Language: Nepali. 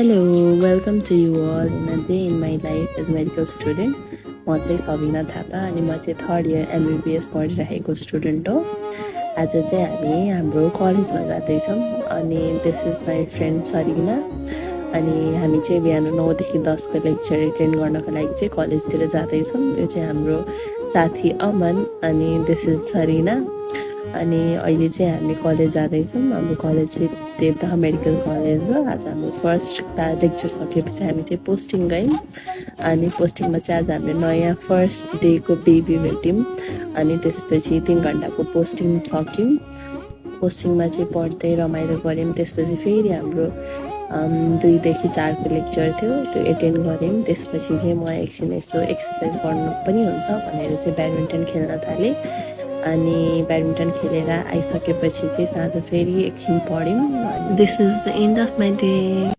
Hello, welcome to you all in a day in my life as a medical student. म चाहिँ सबिना थापा अनि म चाहिँ थर्ड इयर एमबिबिएस पढिरहेको स्टुडेन्ट हो। आज चाहिँ हामी हाम्रो कलेजमा जाँदैछौँ अनि this is my friend Sarina. अनि हामी चाहिँ बिहान 9 देखि 10 को लेक्चर एटेन्ड गर्नको लागि चाहिँ कलेजतिर जाँदैछौँ। यो चाहिँ हाम्रो साथी अमन अनि दिस इज सरिना। अनि अहिले चाहिँ हामी कलेज जाँदैछौँ। हाम्रो कलेज चाहिँ देवदह मेडिकल कलेज हो। आज हाम्रो फर्स्ट लेक्चर सकेपछि हामी चाहिँ पोस्टिङ गयौँ अनि पोस्टिङमा चाहिँ आज हामीले नयाँ फर्स्ट डेको बेबी भेट्यौँ अनि त्यसपछि 3 घन्टाको पोस्टिङ सक्यौँ। पोस्टिङमा चाहिँ पढ्दै रमाइलो गऱ्यौँ। त्यसपछि फेरि हाम्रो 2 देखि 4 को लेक्चर थियो, त्यो एटेन्ड गऱ्यौँ। त्यसपछि चाहिँ म एकछिन यसो एक्सर्साइज गर्नु पनि हुन्छ भनेर चाहिँ ब्याडमिन्टन खेल्न थालेँ अनि ब्याडमिन्टन खेलेर आइसकेपछि चाहिँ साँझ फेरि एकछिन पढ्यौँ। This is the end of my day.